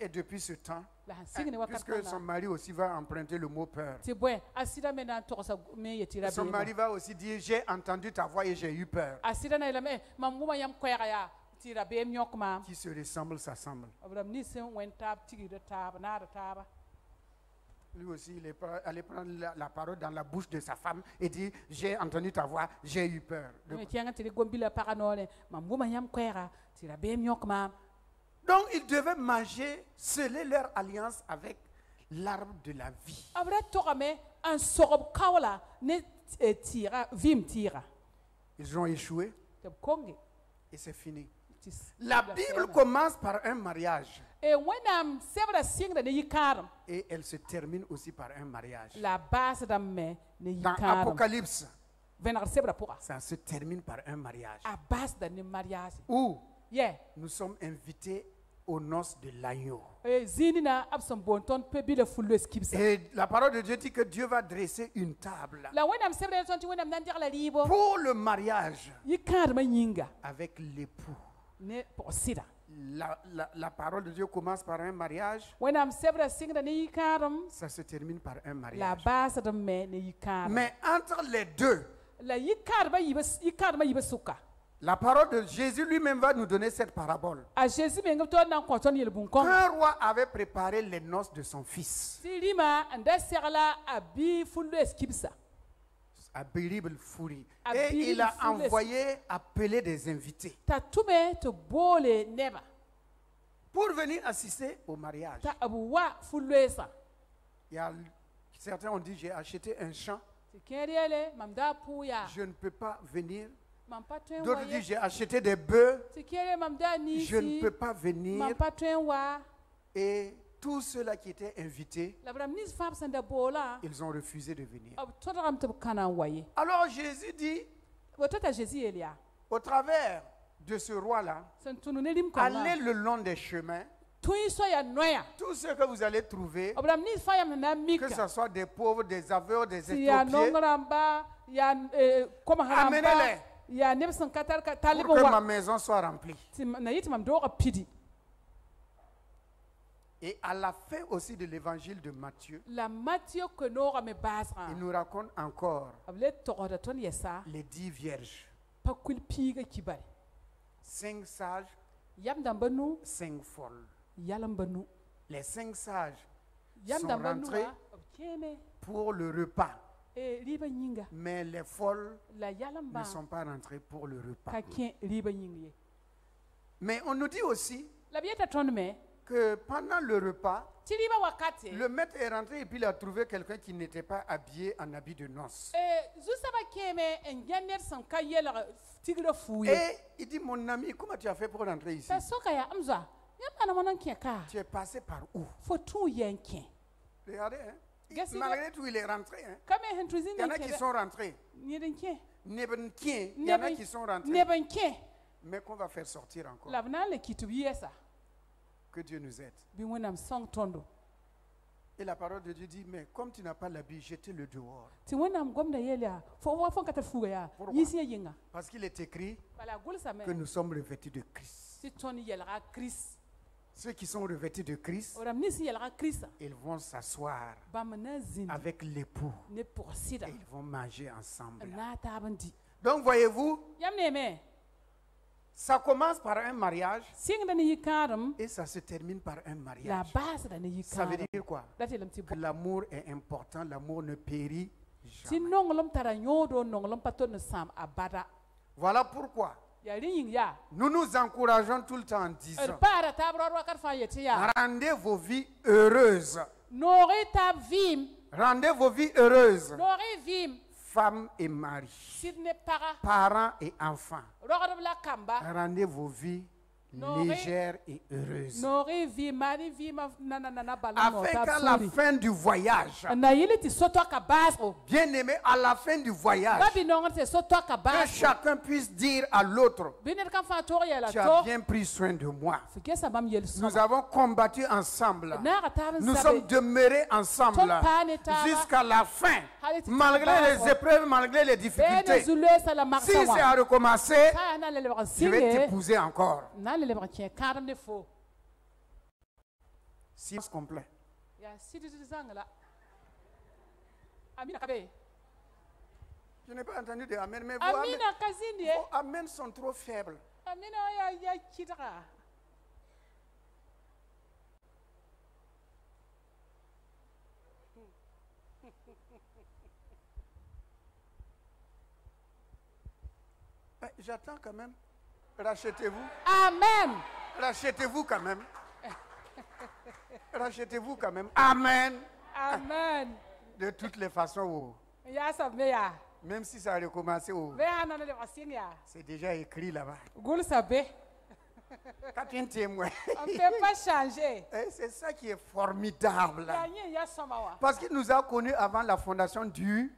A: Et depuis ce temps, puisque son mari aussi va emprunter le mot peur, son mari va aussi dire: j'ai entendu ta voix et j'ai eu peur. Qui se ressemble s'assemble. Lui aussi, il est allé prendre la parole dans la bouche de sa femme et dire: j'ai entendu ta voix, j'ai eu peur. Donc, ils devaient manger, sceller leur alliance avec l'arbre de la vie. Ils ont échoué et c'est fini. La Bible commence par un mariage. Et elle se termine aussi par un mariage. Dans Apocalypse, ça se termine par un mariage. Où nous sommes invités aux noces de l'agneau. Et la parole de Dieu dit que Dieu va dresser une table pour le mariage avec l'époux. La parole de Dieu commence par un mariage. Ça se termine par un mariage. Mais entre les deux, la parole de Jésus lui-même va nous donner cette parabole. Un roi avait préparé les noces de son fils. Et il a envoyé appeler des invités pour venir assister au mariage. Certains ont dit: j'ai acheté un champ, je ne peux pas venir. D'autres disent: j'ai acheté des bœufs, je ne peux pas venir. Et tous ceux-là qui étaient invités, ils ont refusé de venir. Alors Jésus dit, au travers de ce roi-là, allez le long des chemins. Tout ce que vous allez trouver, que ce soit des pauvres, des aveugles, des éthiopiens, amenez-les pour que ma maison soit remplie. Et à la fin aussi de l'évangile de Matthieu, il nous raconte encore les 10 vierges, 5 sages, 5 folles. Les 5 sages sont rentrés pour le repas, mais les folles ne sont pas rentrées pour le repas. Mais on nous dit aussi que pendant le repas, le maître est rentré et puis il a trouvé quelqu'un qui n'était pas habillé en habit de noces. Et il dit: mon ami, comment tu as fait pour rentrer ici? Tu es passé par où? Regardez, hein? Malgré tout, il est rentré. Hein? Il y en a qui sont rentrés. Il y en a qui sont rentrés. Mais qu'on va faire sortir encore. Que Dieu nous aide. Et la parole de Dieu dit: mais comme tu n'as pas l'habit, jetez-le dehors. Pourquoi? Parce qu'il est écrit que nous sommes revêtus de Christ. Ceux qui sont revêtus de Christ, ils vont s'asseoir avec l'époux et ils vont manger ensemble. Donc voyez-vous,
B: Yam ne me.
A: ça commence par un mariage
B: Sing da ni yikaram.
A: et ça se termine par un
B: La
A: mariage.
B: base da ni
A: Ça veut
B: yikaram.
A: dire quoi?
B: Datelam ti
A: Que l'amour est important, l'amour ne périt
B: si
A: jamais.
B: nongolom tara nyodo nongolom paton sam abada.
A: Voilà pourquoi
B: Ya ring ya.
A: nous nous encourageons tout le temps en disant
B: Para tabro wakar fa yeti ya.
A: rendez vos vies heureuses.
B: Nori tab vim.
A: Rendez vos vies heureuses,
B: Nori vim.
A: femmes et maris,
B: Sidne para.
A: parents et enfants.
B: Rogadom la kamba.
A: Rendez vos vies légères et heureuses.
B: Nori vim mari vim na balon.
A: Afin qu'à la fin du voyage,
B: Na yili ti soto ka baso.
A: bien aimé, à la fin du voyage,
B: Babi nongon te soto ka
A: que
B: baso.
A: chacun puisse dire à l'autre,
B: Biner kan fa tor ya la
A: tu as
B: to.
A: bien pris soin de moi.
B: Fike sa bam yel so.
A: Nous avons combattu ensemble.
B: Na ka taben
A: Nous
B: sabe.
A: sommes demeurés ensemble jusqu'à la fin, malgré les épreuves, malgré les difficultés. Si c'est à recommencer, je vais t'épouser encore. Silence complet. Je n'ai pas entendu de amen, mais vos amen sont trop faibles. J'attends quand même. Rachetez-vous.
B: Amen.
A: Rachetez-vous quand même. Rachetez-vous quand même. Amen.
B: Amen.
A: De toutes les façons, même si ça a recommencé, c'est déjà écrit là-bas. Quand un témoin.
B: On ne peut pas changer.
A: C'est ça qui est formidable. Parce qu'il nous a connus avant la fondation du.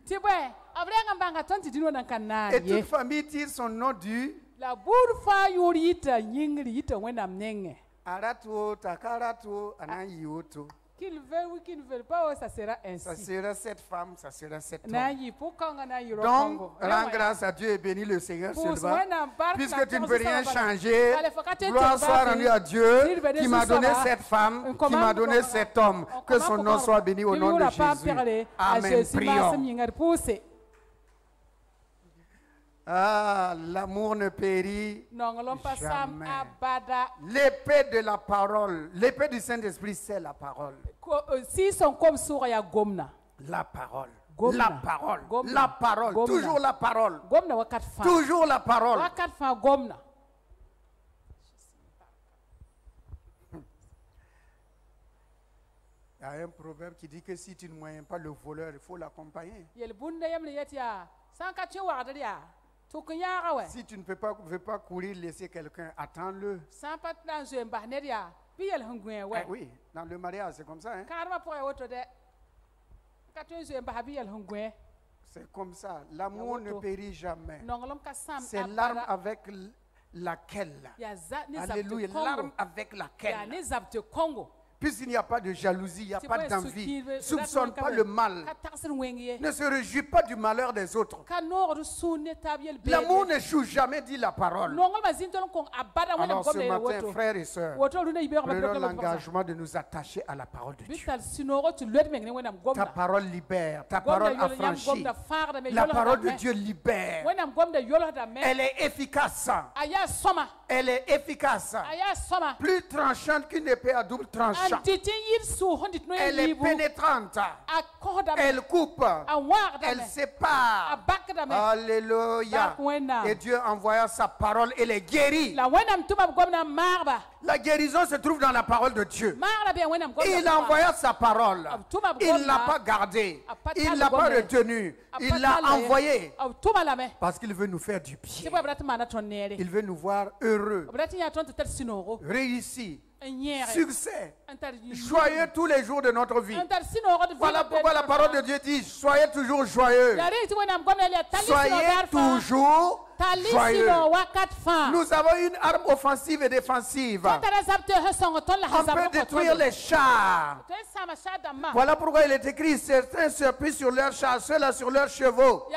A: Et toute famille tire son nom du.
B: La bourfa yorita yingri yita wenam nenge.
A: Arato, takarato, anayioto.
B: Qu'il veut ou qu'il ne veut pas, ça sera ainsi.
A: Ça sera cette femme, ça sera cet homme.
B: Donc,
A: rends grâce à Dieu et bénis le Seigneur seulement. Puisque tu ne peux rien changer, gloire soit rendue à Dieu qui m'a donné cette femme, qui m'a donné cet homme. Que son nom soit béni au nom de Jésus. Amen. Prions. Ah, l'amour ne périt jamais. L'épée de la parole, l'épée du Saint-Esprit, c'est la parole. La parole. La parole. La parole. Toujours la parole. Toujours la parole. Il y a un proverbe qui dit que si tu ne moyens pas le voleur, il faut l'accompagner. Si tu ne veux pas courir, laisser quelqu'un, attends-le. Oui, dans le mariage, c'est comme ça. Hein? C'est comme ça. L'amour ne périt jamais. C'est l'arme avec laquelle. Alléluia, l'arme avec laquelle. Puisqu'il n'y a pas de jalousie, il n'y a pas d'envie, ne soupçonne pas le mal, ne se réjouit pas du malheur des autres. L'amour ne joue jamais, dit la parole. Alors ce matin, frères et sœurs, prenons l'engagement de nous attacher à la parole de Dieu. Ta parole libère, ta parole affranchit. La parole de Dieu libère. Elle est efficace. Elle est efficace. Plus tranchante qu'une épée à double tranchant. Elle est pénétrante. Elle coupe. Elle sépare. Alléluia. Et Dieu envoya sa parole et les guérit. La guérison se trouve dans la parole de Dieu. Il a envoyé sa parole. Il ne l'a pas gardée. Il ne l'a pas retenue. Il l'a envoyée. Parce qu'il veut nous faire du bien. Il veut nous voir heureux, réussis, succès, joyeux tous les jours de notre vie. Voilà pourquoi la parole de Dieu dit: soyez toujours joyeux. Soyez toujours joyeux. Nous avons une arme offensive et défensive. On peut détruire les chars. Voilà pourquoi il est écrit, certains surpris sur leurs chars, ceux-là sur leurs chevaux.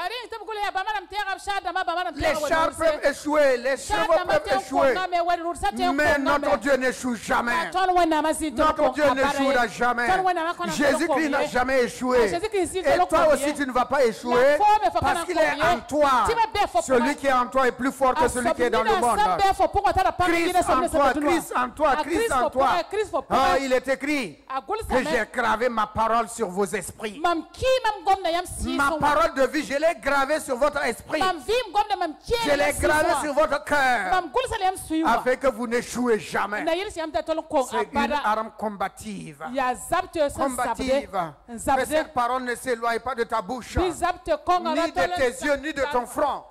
A: Les chars peuvent échouer, les chevaux peuvent échouer. Mais notre Dieu n'échoue jamais. Notre Dieu n'échouera jamais. Jésus-Christ n'a jamais échoué. Et toi aussi, tu ne vas pas échouer parce qu'il est en toi. Celui qui est en toi est plus fort que celui qui est dans le monde. Christ en toi, Christ en toi, Christ en toi. Oh, il est écrit que j'ai gravé ma parole sur vos esprits. Ma parole de vie, je l'ai gravée sur votre esprit. Je l'ai gravée sur votre cœur afin que vous n'échouez jamais. C'est une arme combative. Combative. Que cette parole ne s'éloigne pas de ta bouche, ni de tes yeux, ni de ton front.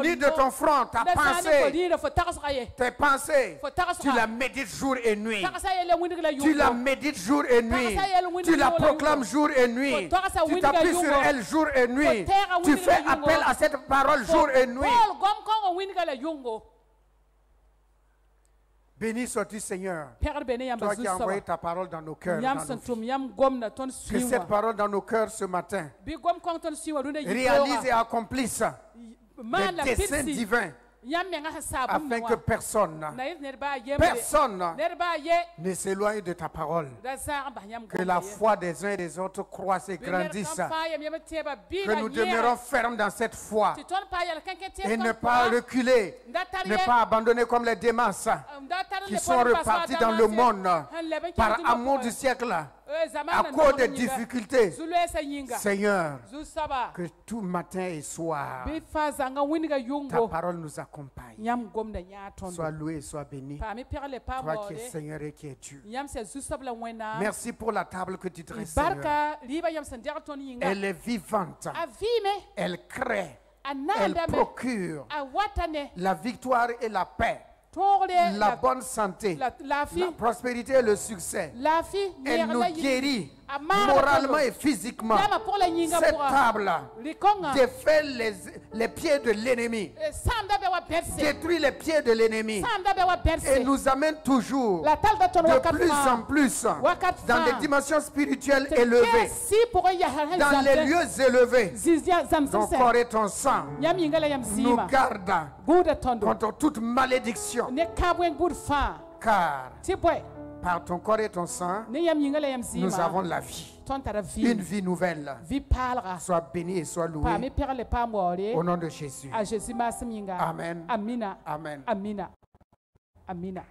A: Ni de ton front, ta pensée, tes pensées, tu la médites jour et nuit. Tu la médites jour et nuit. Tu la proclames jour et nuit. Tu t'appuies sur elle jour et nuit. Tu fais appel à cette parole jour et nuit. Béni sois-tu, Seigneur, toi qui as envoyé ta parole dans nos cœurs. Que cette parole dans nos cœurs ce matin réalise et accomplisse les desseins divins afin que personne ne s'éloigne de ta parole. Que la foi des uns et des autres croisse et grandisse. Que nous demeurons fermes dans cette foi et ne pas reculer, ne pas abandonner comme les Démas qui sont repartis dans le monde par amour du siècle. À cause des difficultés, Seigneur, que tout matin et soir, ta parole nous accompagne. Sois loué, sois béni. Toi qui es Seigneur et qui es Dieu. Merci pour la table que tu dresses, Seigneur. Elle est vivante. Elle crée. Elle procure la victoire et la paix. La bonne santé, la prospérité et le succès. Elle nous guérit moralement et physiquement. Cette table défait les pieds de l'ennemi, détruit les pieds de l'ennemi et nous amène toujours de plus en plus dans des dimensions spirituelles élevées, dans les lieux élevés. Ton corps et ton sang nous gardent contre toute malédiction, car par ton corps et ton sang, nous avons la vie. Une vie nouvelle. Sois béni et sois loué. Au nom de Jésus. Amen. Amen.
B: Amen. Amen.